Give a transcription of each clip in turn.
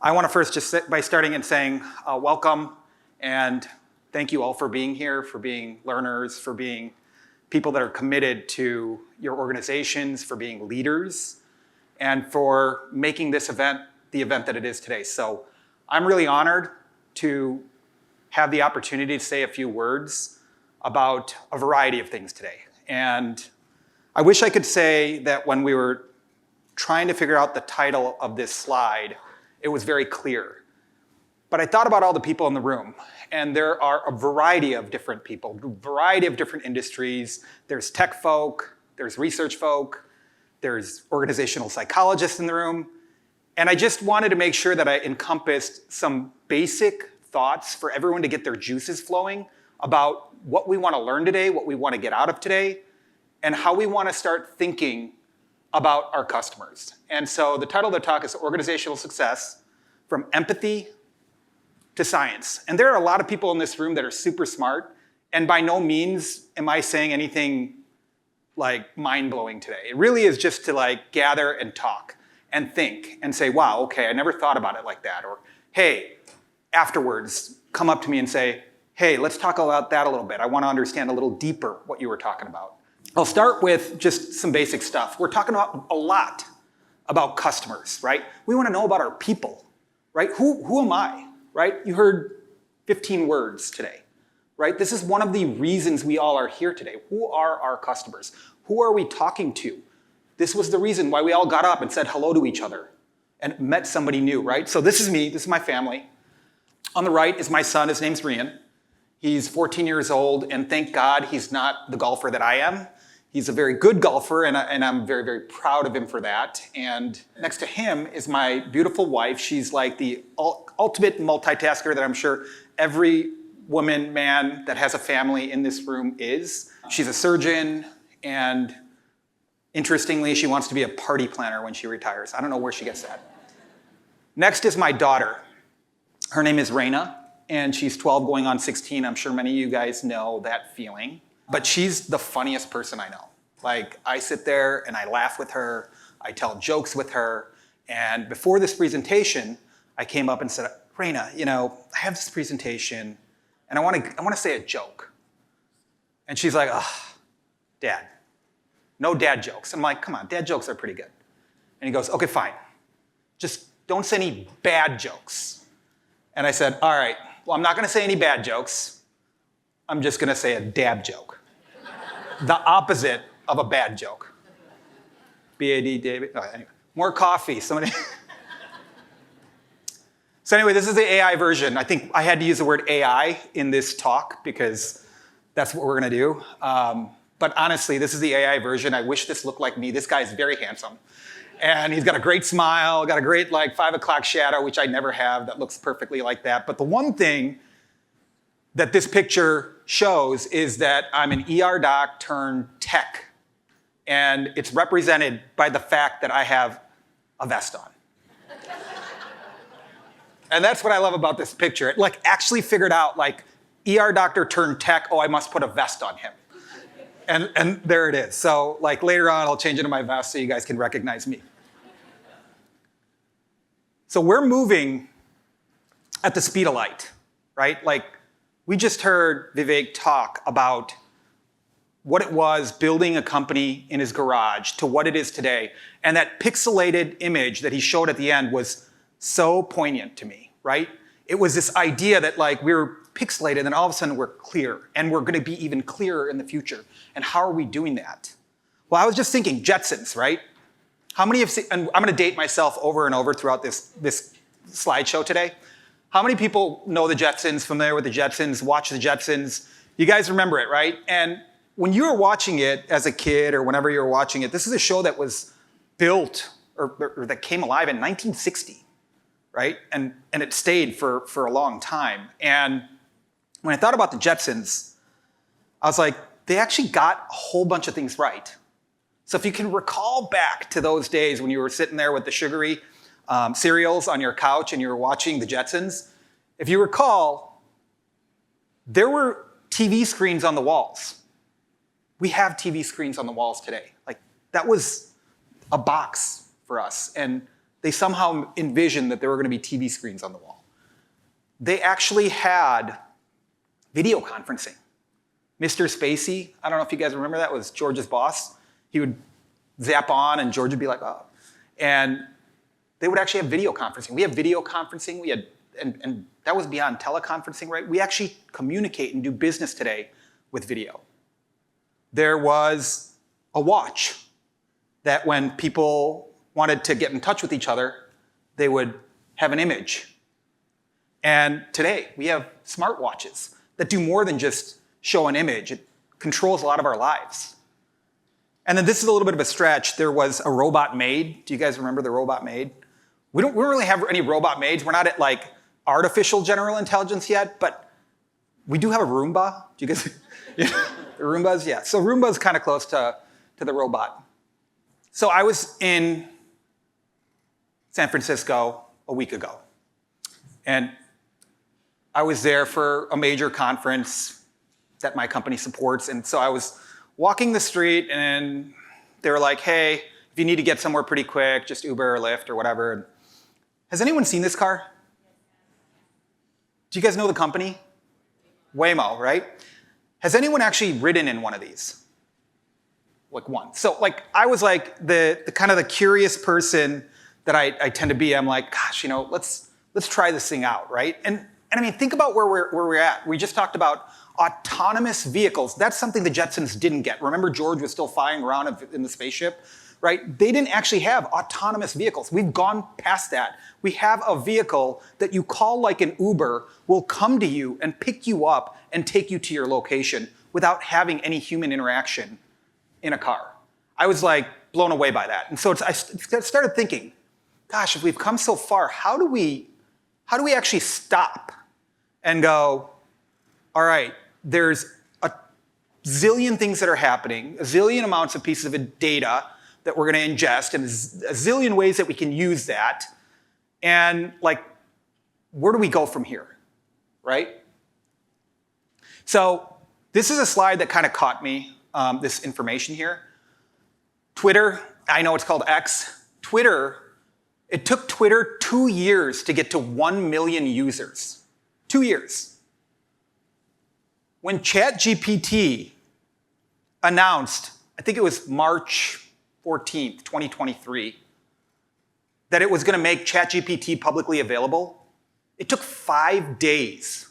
I want to first just sit by starting and saying welcome and thank you all for being here, for being learners, for being people that are committed to your organizations, for being leaders, and for making this event the event that it is today. So I'm really honored to have the opportunity to say a few words about a variety of things today. And I wish I could say that when we were trying to figure out the title of this slide, it was very clear. But I thought about all the people in the room, and there are a variety of different people, a variety of different industries. There's tech folk, there's research folk, there's organizational psychologists in the room. And I just wanted to make sure that I encompassed some basic thoughts for everyone to get their juices flowing about what we want to learn today, what we want to get out of today, and how we want to start thinking about our customers. And so the title of the talk is Organizational Success from Empathy to Science. And there are a lot of people in this room that are super smart, and by no means am I saying anything like mind-blowing today. It really is just to like gather and talk and think and say, wow, okay, I never thought about it like that. Or, hey, afterwards, come up to me and say, hey, let's talk about that a little bit. I want to understand a little deeper what you were talking about. I'll start with just some basic stuff. We're talking about a lot about customers, right? We want to know about our people, right? Who am I, right? You heard 15 words today, right? This is one of the reasons we all are here today. Who are our customers? Who are we talking to? This was the reason why we all got up and said hello to each other and met somebody new, right? So this is me, this is my family. On the right is my son, his name's Rian. He's 14 years old, and thank God he's not the golfer that I am. He's a very good golfer, and I'm very, very proud of him for that. And next to him is my beautiful wife. She's like the ultimate multitasker that I'm sure every woman, man that has a family in this room is. She's a surgeon, and interestingly, she wants to be a party planner when she retires. I don't know where she gets that. Next is my daughter. Her name is Raina, and she's 12 going on 16. I'm sure many of you guys know that feeling. But she's the funniest person I know. Like, I sit there and I laugh with her, I tell jokes with her, and before this presentation, I came up and said, Raina, you know, I have this presentation, and I want to say a joke. And she's like, oh, Dad, no dad jokes. I'm like, come on, dad jokes are pretty good. And he goes, okay, fine. Just don't say any bad jokes. And I said, all right, well, I'm not going to say any bad jokes. I'm just going to say a dad joke. The opposite of a bad joke. B-A-D, David. Oh, anyway, more coffee. Somebody. So anyway, this is the AI version. I think I had to use the word AI in this talk because that's what we're going to do. But honestly, this is the AI version. I wish this looked like me. This guy's very handsome. And he's got a great smile, got a great like 5 o'clock shadow, which I never have, that looks perfectly like that. But the one thing that this picture shows is that I'm an ER doc turned tech. And it's represented by the fact that I have a vest on. And that's what I love about this picture. It like actually figured out like ER doctor turned tech, oh, I must put a vest on him. And there it is. So like later on, I'll change into my vest so you guys can recognize me. So we're moving at the speed of light, right? Like we just heard Vivek talk about what it was building a company in his garage to what it is today. And that pixelated image that he showed at the end was so poignant to me, right? It was this idea that like we were pixelated and all of a sudden we're clear and we're gonna be even clearer in the future. And how are we doing that? Well, I was just thinking Jetsons, right? How many have seen, and I'm gonna date myself over and over throughout this slideshow today. How many people know the Jetsons, familiar with the Jetsons, watch the Jetsons? You guys remember it, right? And when you were watching it as a kid or whenever you were watching it, this is a show that was built or that came alive in 1960, right? And it stayed for a long time. And when I thought about the Jetsons, I was like, they actually got a whole bunch of things right. So if you can recall back to those days when you were sitting there with the sugary cereals on your couch and you were watching the Jetsons, if you recall, there were TV screens on the walls. We have TV screens on the walls today. Like that was a box for us. And they somehow envisioned that there were going to be TV screens on the wall. They actually had video conferencing. Mr. Spacey, I don't know if you guys remember that, was George's boss. He would zap on and George would be like, oh. And they would actually have video conferencing. We have video conferencing, and that was beyond teleconferencing, right? We actually communicate and do business today with video. There was a watch that when people wanted to get in touch with each other, they would have an image. And today, we have smartwatches that do more than just show an image. It controls a lot of our lives. And then this is a little bit of a stretch. There was a robot maid. Do you guys remember the robot maid? We don't really have any robot maids. We're not at like artificial general intelligence yet, but we do have a Roomba. Do you guys, the Roombas? Yeah, so Roomba's kind of close to the robot. So I was in San Francisco a week ago, and I was there for a major conference that my company supports, and so I was walking the street, and they were like, hey, if you need to get somewhere pretty quick, just Uber or Lyft or whatever. Has anyone seen this car? Do you guys know the company? Waymo, right? Has anyone actually ridden in one of these? Like one. So like I was like the kind of the curious person that I tend to be. I'm like, gosh, let's try this thing out, right? And I mean, think about where we're at. We just talked about autonomous vehicles. That's something the Jetsons didn't get. Remember George was still flying around in the spaceship, right? They didn't actually have autonomous vehicles. We've gone past that. We have a vehicle that you call like an Uber will come to you and pick you up and take you to your location without having any human interaction in a car. I was like blown away by that. And so I started thinking, gosh, if we've come so far, how do we actually stop and go, all right, there's a zillion things that are happening, a zillion amounts of pieces of data that we're going to ingest, and a zillion ways that we can use that. And like, where do we go from here, right? So this is a slide that kind of caught me, this information here. Twitter, I know it's called X. Twitter, it took Twitter 2 years to get to 1 million users. 2 years. When ChatGPT announced, I think it was March 14th, 2023, that it was going to make ChatGPT publicly available, it took 5 days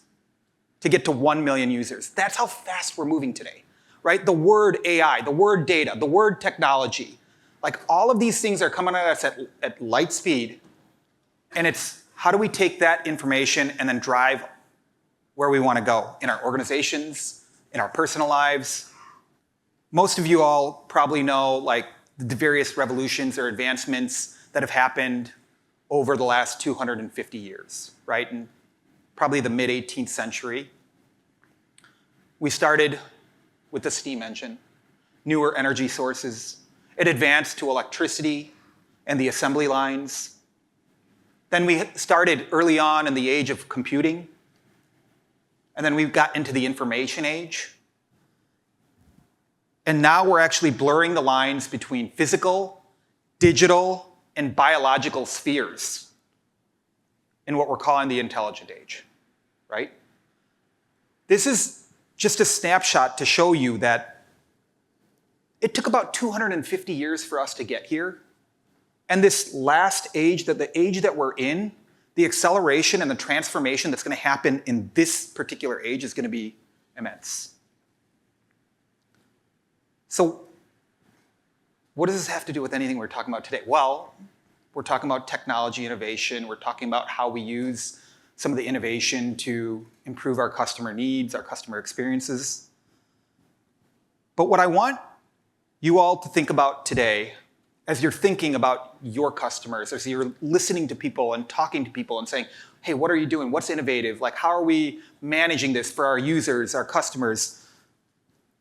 to get to 1 million users. That's how fast we're moving today, right? The word AI, the word data, the word technology, like all of these things are coming at us at light speed, and it's how do we take that information and then drive where we want to go in our organizations, in our personal lives. Most of you all probably know like the various revolutions or advancements that have happened over the last 250 years, right? And probably the mid-18th century. We started with the steam engine, newer energy sources. It advanced to electricity and the assembly lines. Then we started early on in the age of computing. And then we got into the information age. And now we're actually blurring the lines between physical, digital, and biological spheres in what we're calling the intelligent age, right? This is just a snapshot to show you that it took about 250 years for us to get here. And this last age, the age that we're in, the acceleration and the transformation that's going to happen in this particular age is going to be immense. So what does this have to do with anything we're talking about today? Well, we're talking about technology innovation. We're talking about how we use some of the innovation to improve our customer needs, our customer experiences. But what I want you all to think about today, as you're thinking about your customers, as you're listening to people and talking to people and saying, hey, what are you doing? What's innovative? Like, how are we managing this for our users, our customers?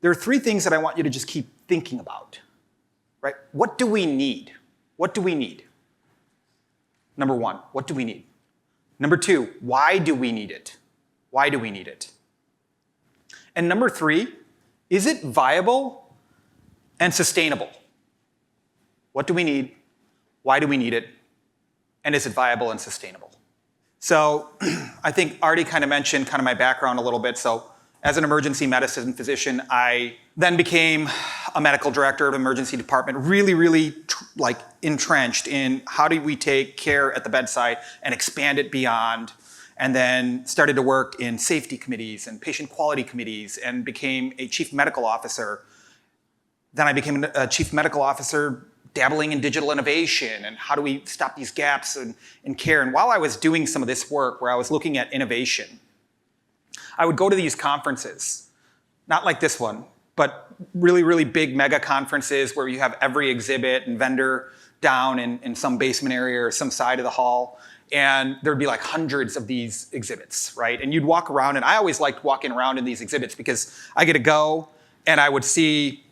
There are 3 things that I want you to just keep thinking about, right? What do we need? What do we need? Number 1, what do we need? Number 2, why do we need it? Why do we need it? And number 3, is it viable and sustainable? What do we need? Why do we need it? And is it viable and sustainable? So I think Artie kind of mentioned kind of my background a little bit. So as an emergency medicine physician, I then became a medical director of an emergency department, really like entrenched in how do we take care at the bedside and expand it beyond, and then started to work in safety committees and patient quality committees and became a chief medical officer. Then I became a chief medical officer dabbling in digital innovation and how do we stop these gaps in care. And while I was doing some of this work where I was looking at innovation, I would go to these conferences, not like this one, but really big mega conferences where you have every exhibit and vendor down in some basement area or some side of the hall. And there'd be like hundreds of these exhibits, right? And you'd walk around, and I always liked walking around in these exhibits because I get to go and I would see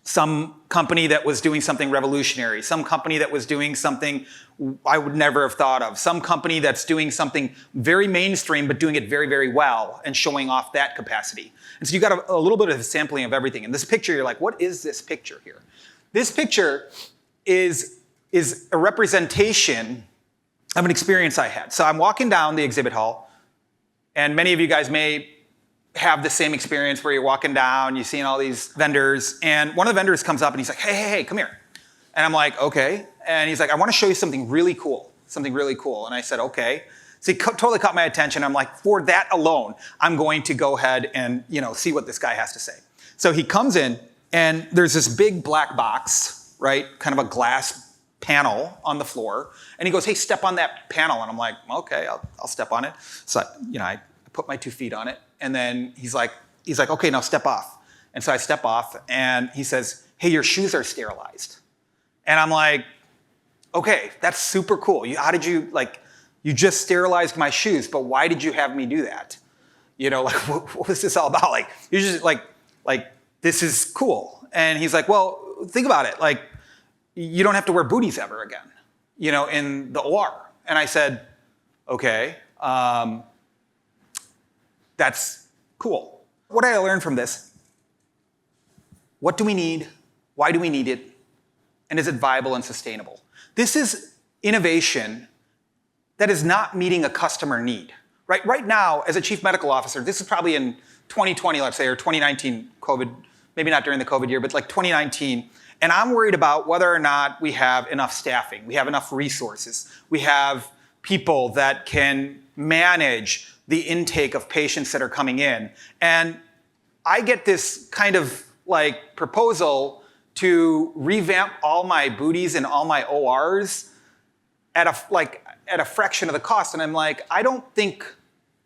some company that was doing something revolutionary, some company that was doing something I would never have thought of, some company that's doing something very mainstream but doing it very well and showing off that capacity. And so you got a little bit of a sampling of everything. In this picture, you're like, what is this picture here? This picture is a representation of an experience I had. So I'm walking down the exhibit hall, and many of you guys may have the same experience where you're walking down, you're seeing all these vendors, and one of the vendors comes up and he's like, hey, come here. And I'm like, okay. And he's like, I want to show you something really cool. And I said, okay. So he totally caught my attention. I'm like, for that alone, I'm going to go ahead and see what this guy has to say. So he comes in, and there's this big black box, right? Kind of a glass panel on the floor. And he goes, hey, step on that panel. And I'm like, okay, I'll step on it. So I put my 2 feet on it. And then he's like, okay, now step off. And so I step off, and he says, hey, your shoes are sterilized. And I'm like, okay, that's super cool. How did you, you just sterilized my shoes, but why did you have me do that? What was this all about? You're just this is cool. And he's like, well, think about it. You don't have to wear booties ever again, in the OR. And I said, okay, that's cool. What did I learn from this? What do we need? Why do we need it? And is it viable and sustainable? This is innovation that is not meeting a customer need. Right now, as a chief medical officer, this is probably in 2020, let's say, or 2019, COVID, maybe not during the COVID year, but 2019. And I'm worried about whether or not we have enough staffing, we have enough resources, we have people that can manage the intake of patients that are coming in. And I get this kind of proposal to revamp all my booties and all my ORs at a fraction of the cost. And I'm like, I don't think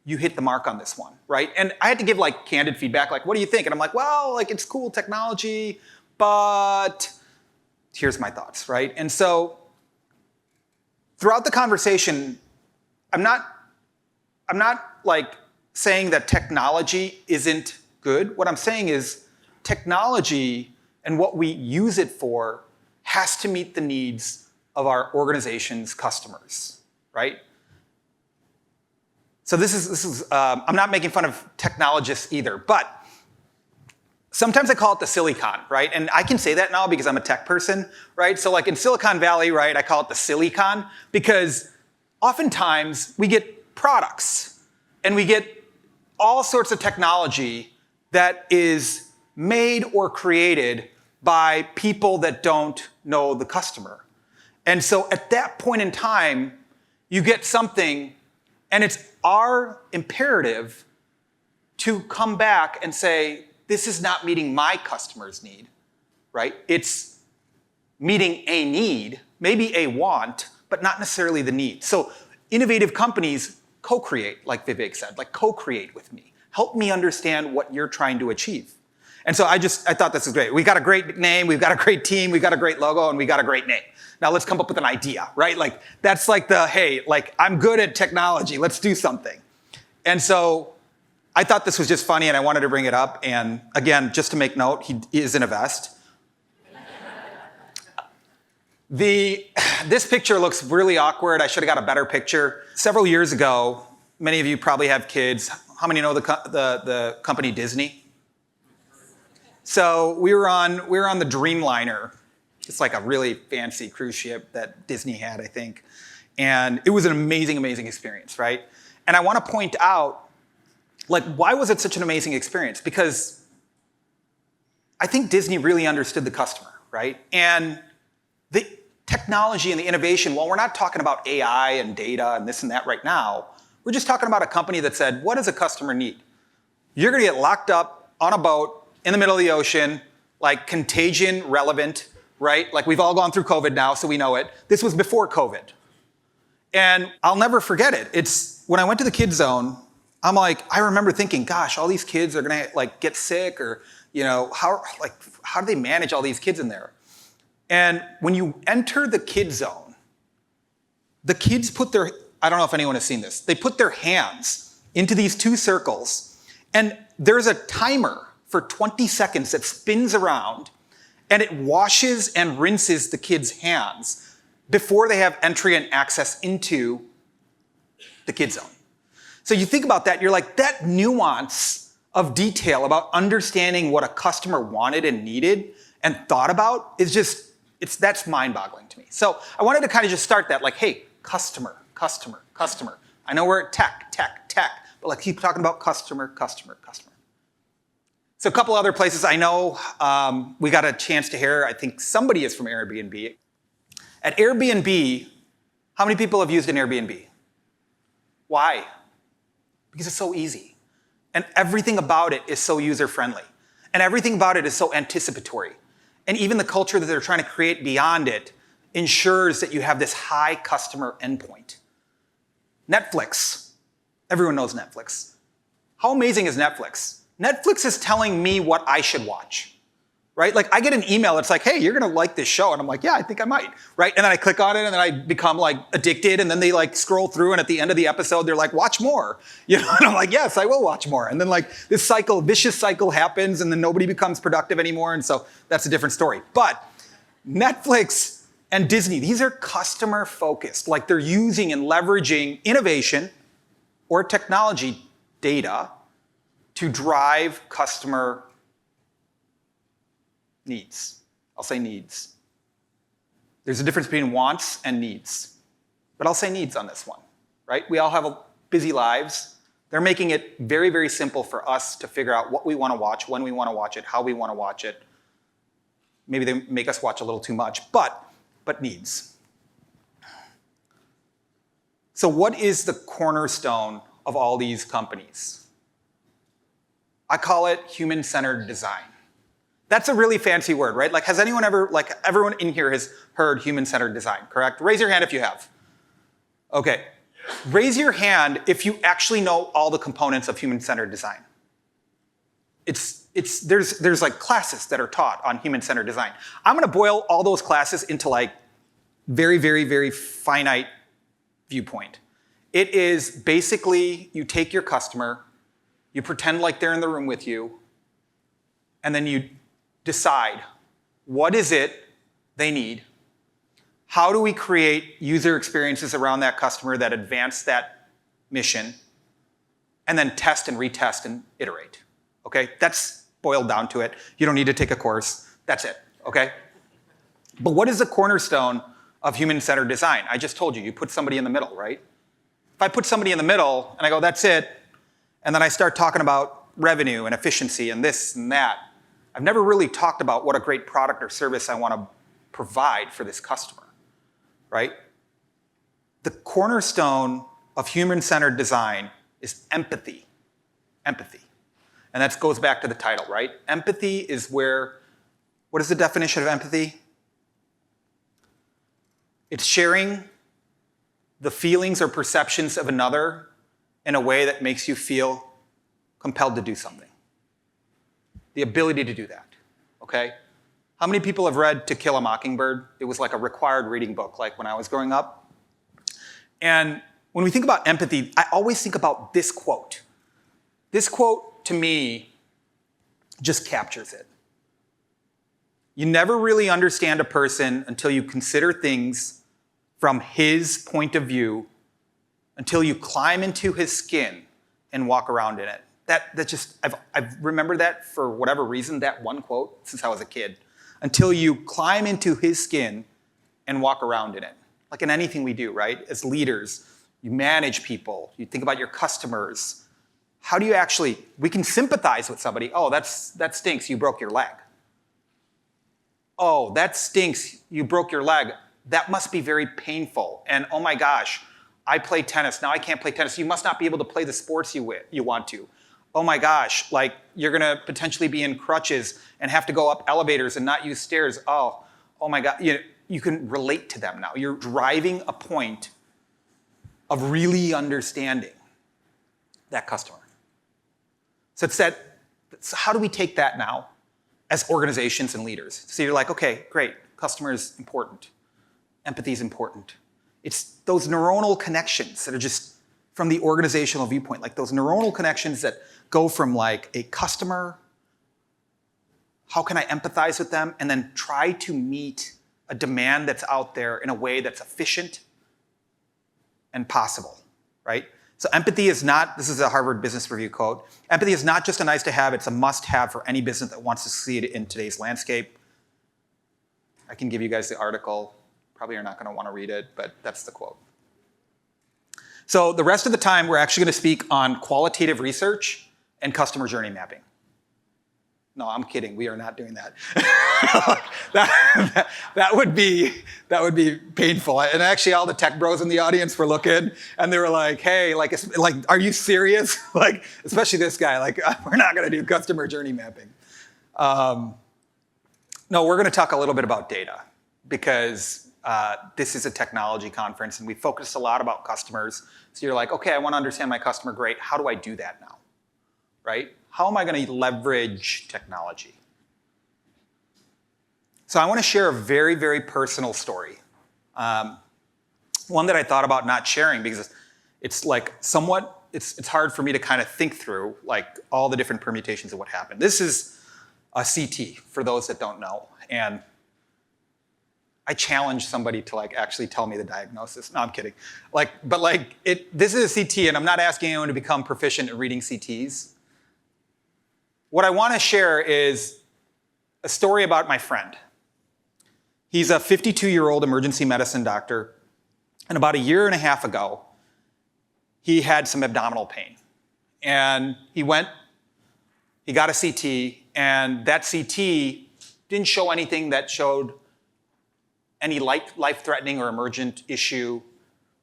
you hit the mark on this one, right? And I had to give candid feedback, what do you think? And I'm like, well, it's cool technology, but here's my thoughts, right? And so throughout the conversation, I'm not saying that technology isn't good. What I'm saying is technology and what we use it for has to meet the needs of our organization's customers, right? So this is I'm not making fun of technologists either, but sometimes I call it the silicon, right? And I can say that now because I'm a tech person, right? So in Silicon Valley, right, I call it the silicon because oftentimes we get products and we get all sorts of technology that is made or created by people that don't know the customer. And so at that point in time, you get something, and it's our imperative to come back and say, this is not meeting my customer's need, right? It's meeting a need, maybe a want, but not necessarily the need. So innovative companies co-create, like Vivek said, co-create with me. Help me understand what you're trying to achieve. And so I thought this was great. We got a great name, we've got a great team, we've got a great logo, and we got a great name. Now let's come up with an idea, right? That's hey, I'm good at technology, let's do something. And so I thought this was just funny, and I wanted to bring it up. And again, just to make note, he is in a vest. This picture looks really awkward. I should have got a better picture. Several years ago, many of you probably have kids. How many know the company Disney? So we were on the Dreamliner. It's a really fancy cruise ship that Disney had, I think. And it was an amazing, amazing experience, right? And I want to point out, like, why was it such an amazing experience? Because I think Disney really understood the customer, right? And the technology and the innovation, while we're not talking about AI and data and this and that right now, we're just talking about a company that said, what does a customer need? You're gonna get locked up on a boat in the middle of the ocean, like contagion relevant, right? Like we've all gone through COVID now, so we know it. This was before COVID. And I'll never forget it. It's when I went to the kids zone, I'm like, I remember thinking, gosh, all these kids are gonna like get sick, or how do they manage all these kids in there? And when you enter the kids zone, the kids put their, I don't know if anyone has seen this, they put their hands into these two circles, and there's a timer for 20 seconds that spins around, and it washes and rinses the kids' hands before they have entry and access into the kids zone. So you think about that, you're like, that nuance of detail about understanding what a customer wanted and needed and thought about is just, that's mind-boggling to me. So I wanted to kind of just start that, like, hey, customer. I know we're at tech, but like keep talking about customer. So a couple other places I know we got a chance to hear, I think somebody is from Airbnb. At Airbnb, how many people have used an Airbnb? Why? Because it's so easy. And everything about it is so user-friendly. And everything about it is so anticipatory. And even the culture that they're trying to create beyond it ensures that you have this high customer endpoint. Netflix. Everyone knows Netflix. How amazing is Netflix? Netflix is telling me what I should watch, right? Like I get an email that's like, hey, you're gonna like this show. And I'm like, yeah, I think I might, right? And then I click on it and then I become like addicted, and then they like scroll through, and at the end of the episode, they're like, watch more. And I'm like, yes, I will watch more. And then like this vicious cycle happens, and then nobody becomes productive anymore. And so that's a different story. But Netflix and Disney, these are customer focused. Like they're using and leveraging innovation or technology data to drive customer needs. I'll say needs. There's a difference between wants and needs, but I'll say needs on this one, right? We all have busy lives. They're making it very, very simple for us to figure out what we want to watch, when we want to watch it, how we want to watch it. Maybe they make us watch a little too much, but needs. So what is the cornerstone of all these companies? I call it human-centered design. That's a really fancy word, right? Like, has anyone ever, like, everyone in here has heard human-centered design, correct? Raise your hand if you have. Okay. Raise your hand if you actually know all the components of human-centered design. There's like classes that are taught on human-centered design. I'm gonna boil all those classes into like very, very, very finite viewpoint. It is basically, you take your customer, you pretend like they're in the room with you, and then you decide what is it they need, how do we create user experiences around that customer that advance that mission, and then test and retest and iterate, okay? That's boiled down to it. You don't need to take a course, that's it, okay? But what is the cornerstone of human-centered design? I just told you, you put somebody in the middle, right? If I put somebody in the middle and I go, that's it, and then I start talking about revenue and efficiency and this and that, I've never really talked about what a great product or service I want to provide for this customer, right? The cornerstone of human-centered design is empathy. Empathy. And that goes back to the title, right? Empathy is where, what is the definition of empathy? It's sharing the feelings or perceptions of another in a way that makes you feel compelled to do something. The ability to do that, okay? How many people have read To Kill a Mockingbird? It was like a required reading book, like when I was growing up. And when we think about empathy, I always think about this quote. This quote, to me, just captures it. You never really understand a person until you consider things from his point of view, until you climb into his skin and walk around in it. I've remembered that for whatever reason, that one quote, since I was a kid. Until you climb into his skin and walk around in it. like in anything we do, right? As leaders, you manage people, you think about your customers. How do you actually, we can sympathize with somebody. Oh, that stinks, you broke your leg. Oh, that stinks, you broke your leg. That must be very painful. And oh my gosh, I play tennis, now I can't play tennis. You must not be able to play the sports you want to. Oh my gosh, like you're gonna potentially be in crutches and have to go up elevators and not use stairs. Oh my God, you can relate to them now. You're driving a point of really understanding that customer. So so how do we take that now as organizations and leaders? So you're like, okay, great, customer is important. Empathy is important. It's those neuronal connections that are just from the organizational viewpoint, like those neuronal connections that go from like a customer, how can I empathize with them, and then try to meet a demand that's out there in a way that's efficient and possible, right? So empathy is not, this is a Harvard Business Review quote, empathy is not just a nice to have, it's a must have for any business that wants to succeed in today's landscape. I can give you guys the article. Probably you're not gonna wanna read it, but that's the quote. So the rest of the time, we're actually gonna speak on qualitative research and customer journey mapping. No, I'm kidding, we are not doing that. that would be painful. And actually all the tech bros in the audience were looking and they were like, hey, like are you serious? Like, especially this guy, like we're not gonna do customer journey mapping. No, we're gonna talk a little bit about data because this is a technology conference and we focused a lot about customers. So you're like, okay, I wanna understand my customer, great. How do I do that now, right? How am I gonna leverage technology? So I wanna share a very, very personal story. One that I thought about not sharing because it's like somewhat, it's hard for me to kind of think through like all the different permutations of what happened. This is a CT for those that don't know. And I challenge somebody to like actually tell me the diagnosis. No, I'm kidding. This is a CT and I'm not asking anyone to become proficient at reading CTs. What I want to share is a story about my friend. He's a 52-year-old emergency medicine doctor, and about a year and a half ago, he had some abdominal pain. And he got a CT, and that CT didn't show anything that showed any life-threatening or emergent issue.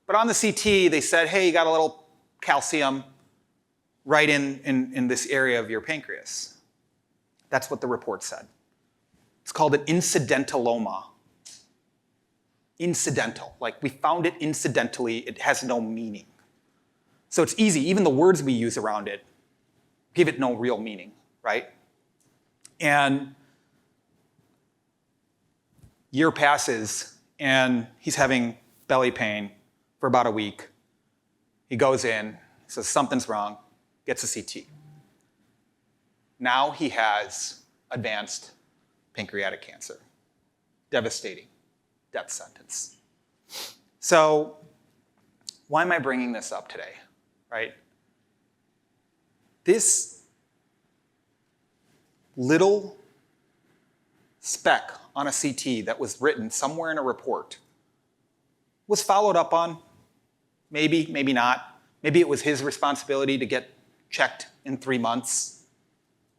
But on the CT, they said, hey, you got a little calcium right in this area of your pancreas. That's what the report said. It's called an incidentaloma. Incidental, like we found it incidentally, it has no meaning. So it's easy, even the words we use around it give it no real meaning, right? And year passes and he's having belly pain for about a week. He goes in, says something's wrong, gets a CT. Now he has advanced pancreatic cancer. Devastating, death sentence. So why am I bringing this up today, right? This little speck on a CT that was written somewhere in a report was followed up on, maybe, maybe not. Maybe it was his responsibility to get checked in 3 months.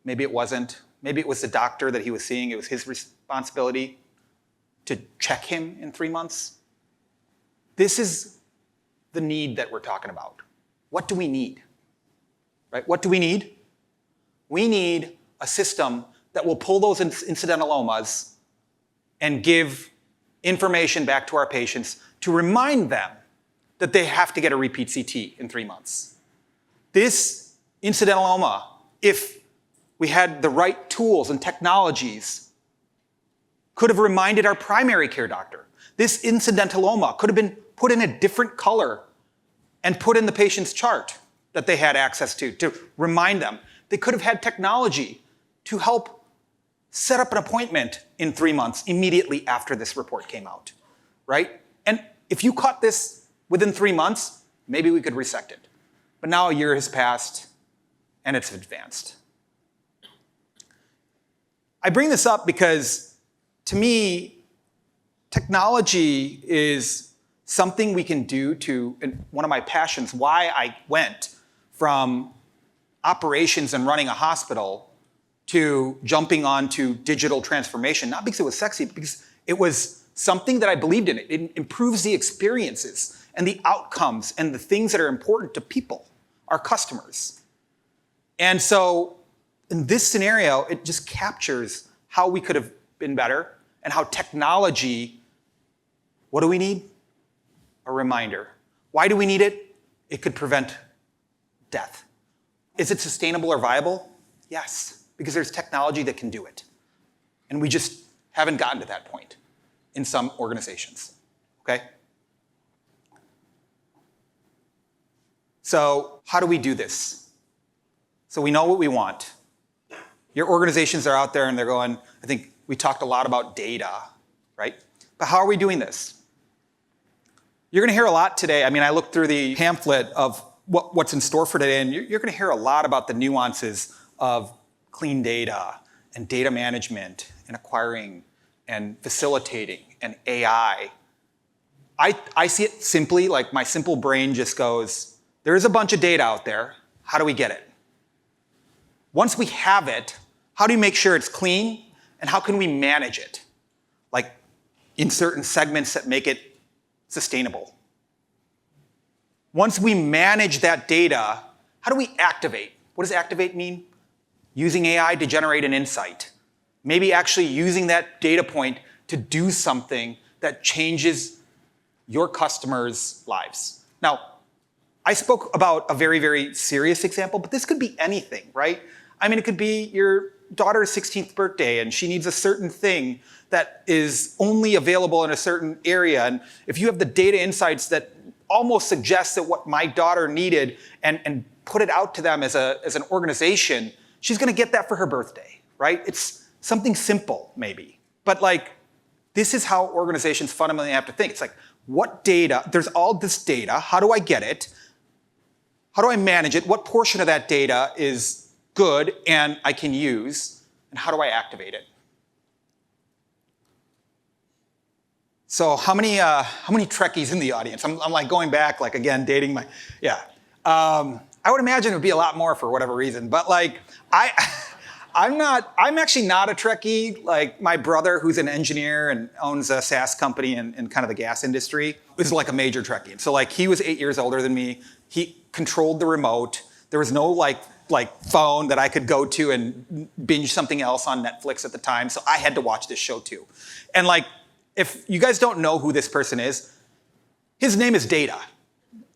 Maybe it wasn't. Maybe it was the doctor that he was seeing. It was his responsibility to check him in 3 months. This is the need that we're talking about. What do we need? Right? What do we need? We need a system that will pull those incidentalomas and give information back to our patients to remind them that they have to get a repeat CT in 3 months. This incidentaloma, if we had the right tools and technologies, could have reminded our primary care doctor. This incidentaloma could have been put in a different color and put in the patient's chart that they had access to remind them. They could have had technology to help set up an appointment in 3 months immediately after this report came out, right? And if you caught this within 3 months, maybe we could resect it. But now a year has passed and it's advanced. I bring this up because to me, technology is something we can do to, and one of my passions, why I went from operations and running a hospital to jumping onto digital transformation, not because it was sexy, but because it was something that I believed in. It improves the experiences and the outcomes and the things that are important to people, our customers. And so in this scenario, it just captures how we could have been better and how technology, what do we need? A reminder. Why do we need it? It could prevent death. Is it sustainable or viable? Yes, because there's technology that can do it. And we just haven't gotten to that point in some organizations, okay? So how do we do this? So we know what we want. Your organizations are out there and they're going, I think we talked a lot about data, right? But how are we doing this? You're going to hear a lot today. I mean, I looked through the pamphlet of what's in store for today, and you're going to hear a lot about the nuances of clean data and data management and acquiring and facilitating and AI. I see it simply, like my simple brain just goes, there is a bunch of data out there. How do we get it? Once we have it, how do you make sure it's clean? And how can we manage it? Like in certain segments that make it sustainable. Once we manage that data, how do we activate? What does activate mean? Using AI to generate an insight. Maybe actually using that data point to do something that changes your customers' lives. Now, I spoke about a very, very serious example, but this could be anything, right? I mean, it could be your daughter's 16th birthday and she needs a certain thing that is only available in a certain area. And if you have the data insights that almost suggest that what my daughter needed and put it out to them as an organization, she's going to get that for her birthday, right? It's something simple, maybe. But like, this is how organizations fundamentally have to think. It's like, what data? There's all this data. How do I get it? How do I manage it? What portion of that data is good and I can use? And how do I activate it? So how many Trekkies in the audience? I'm like going back, like again, dating my, yeah. I would imagine it would be a lot more for whatever reason, but like I'm actually not a Trekkie. Like my brother, who's an engineer and owns a SaaS company in kind of the gas industry, is like a major Trekkie. So like he was 8 years older than me. He controlled the remote. There was no like phone that I could go to and binge something else on Netflix at the time. So I had to watch this show too. And like, if you guys don't know who this person is, his name is Data,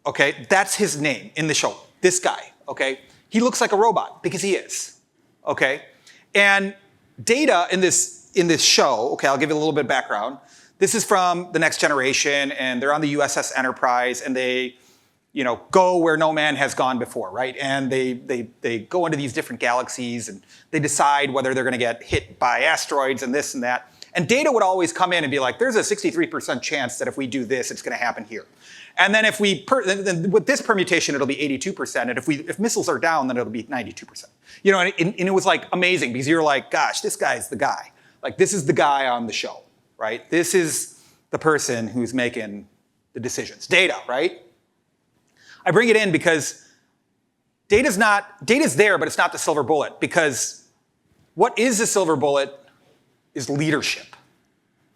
okay? That's his name in the show, this guy, okay? He looks like a robot because he is, okay? And Data in this show, okay, I'll give you a little bit of background. This is from The Next Generation, and they're on the USS Enterprise, and they, go where no man has gone before, right? And they go into these different galaxies, and they decide whether they're gonna get hit by asteroids and this and that. And Data would always come in and be like, there's a 63% chance that if we do this, it's going to happen here. And then then with this permutation, it'll be 82%. And if missiles are down, then it'll be 92%. And it was like amazing because you're like, gosh, this guy's the guy. Like this is the guy on the show, right? This is the person who's making the decisions. Data, right? I bring it in because data's there, but it's not the silver bullet, because what is the silver bullet is leadership.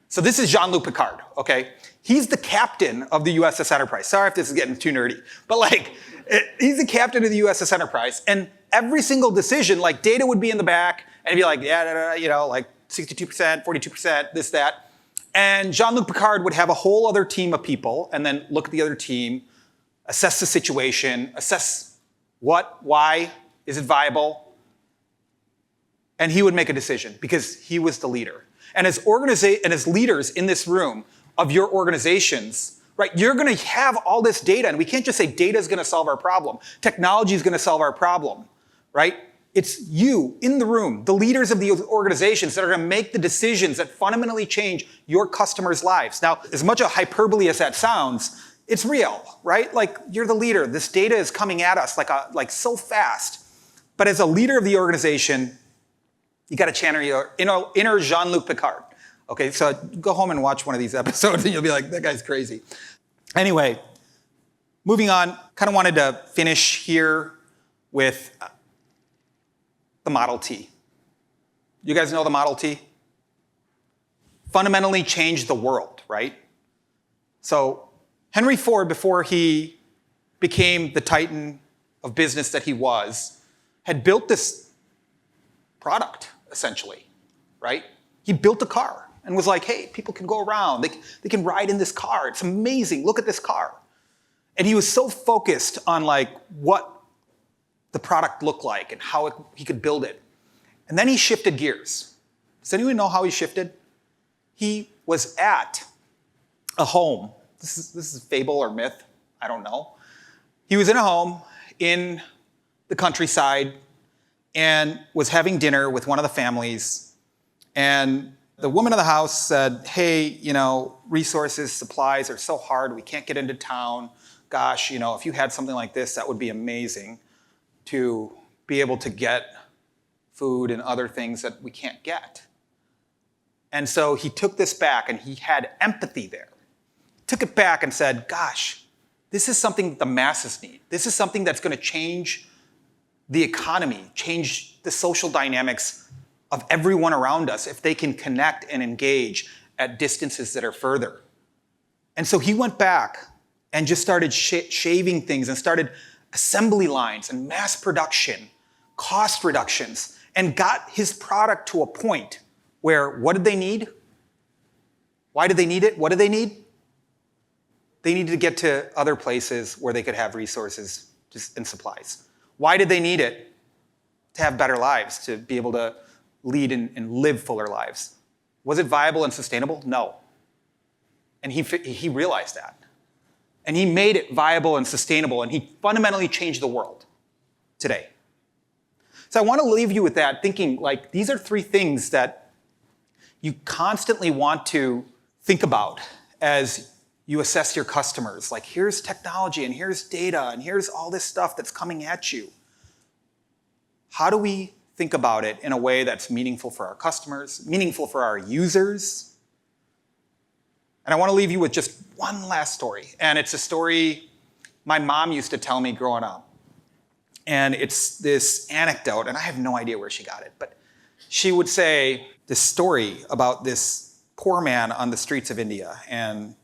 So this is Jean-Luc Picard, okay? He's the captain of the USS Enterprise. Sorry if this is getting too nerdy, but like, he's the captain of the USS Enterprise, and every single decision, like Data would be in the back, and he'd be like, like 62%, 42%, this, that. And Jean-Luc Picard would have a whole other team of people, and then look at the other team, assess the situation, assess what, why, is it viable? And he would make a decision because he was the leader. And as leaders in this room of your organizations, right, you're going to have all this data, and we can't just say data is going to solve our problem. Technology is going to solve our problem, right? It's you in the room, the leaders of the organizations that are going to make the decisions that fundamentally change your customers' lives. Now, as much a hyperbole as that sounds, it's real, right? Like you're the leader. This data is coming at us like so fast. But as a leader of the organization, you got to channel your inner Jean-Luc Picard. Okay, so go home and watch one of these episodes and you'll be like, that guy's crazy. Anyway, moving on, kind of wanted to finish here with the Model T. You guys know the Model T? Fundamentally changed the world, right? So Henry Ford, before he became the titan of business that he was, had built this product, essentially, right? He built a car and was like, hey, people can go around. They can ride in this car. It's amazing. Look at this car. And he was so focused on like what the product looked like and how he could build it. And then he shifted gears. Does anyone know how he shifted? He was at a home. This is fable or myth. I don't know. He was in a home in the countryside and was having dinner with one of the families. And the woman of the house said, hey, you know, resources, supplies are so hard. We can't get into town. Gosh, you know, if you had something like this, that would be amazing to be able to get food and other things that we can't get. And so he took this back and he had empathy there. Took it back and said, gosh, this is something that the masses need. This is something that's going to change the economy, change the social dynamics of everyone around us if they can connect and engage at distances that are further. And so he went back and just started shaving things and started assembly lines and mass production, cost reductions, and got his product to a point where what did they need? Why did they need it? What did they need? They needed to get to other places where they could have resources and supplies. Why did they need it? To have better lives, to be able to lead and live fuller lives. Was it viable and sustainable? No. And he realized that. And he made it viable and sustainable, and he fundamentally changed the world today. So I want to leave you with that, thinking like these are three things that you constantly want to think about as you assess your customers. Like here's technology, and here's data, and here's all this stuff that's coming at you. How do we think about it in a way that's meaningful for our customers, meaningful for our users? And I want to leave you with just one last story. And it's a story my mom used to tell me growing up. And it's this anecdote, and I have no idea where she got it, but she would say this story about this poor man on the streets of India. And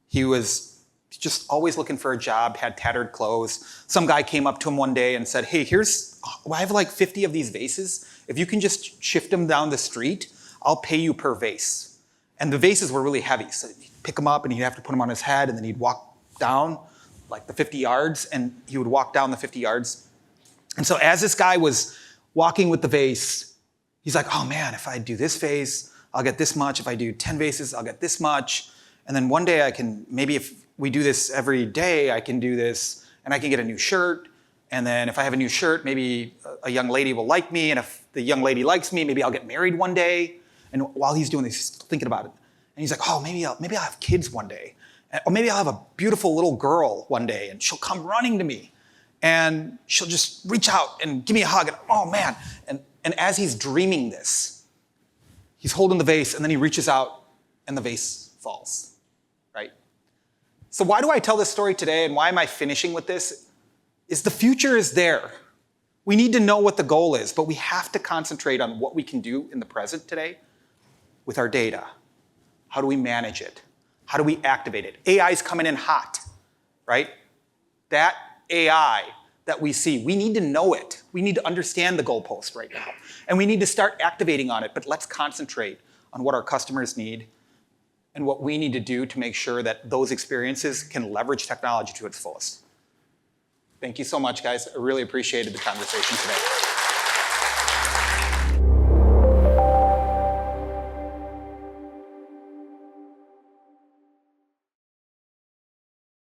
he was just always looking for a job, had tattered clothes. Some guy came up to him one day and said, hey, I have like 50 of these vases. If you can just shift them down the street, I'll pay you per vase. And the vases were really heavy. So he'd pick them up and he'd have to put them on his head, and then he'd walk down like the 50 yards, and he would walk down the 50 yards. And so as this guy was walking with the vase, he's like, oh man, if I do this vase, I'll get this much. If I do 10 vases, I'll get this much. And then one day maybe if we do this every day, I can do this and I can get a new shirt. And then if I have a new shirt, maybe a young lady will like me. And if the young lady likes me, maybe I'll get married one day. And while he's doing this, he's thinking about it. And he's like, oh, maybe I'll have kids one day. Or maybe I'll have a beautiful little girl one day, and she'll come running to me. And she'll just reach out and give me a hug. And oh man. And as he's dreaming this, he's holding the vase, and then he reaches out and the vase falls, right? So why do I tell this story today, and why am I finishing with this? Is the future is there. We need to know what the goal is, but we have to concentrate on what we can do in the present today with our data. How do we manage it? How do we activate it? AI is coming in hot, right? That AI that we see, we need to know it. We need to understand the goalpost right now. And we need to start activating on it, but let's concentrate on what our customers need and what we need to do to make sure that those experiences can leverage technology to its fullest. Thank you so much, guys. I really appreciated the conversation today.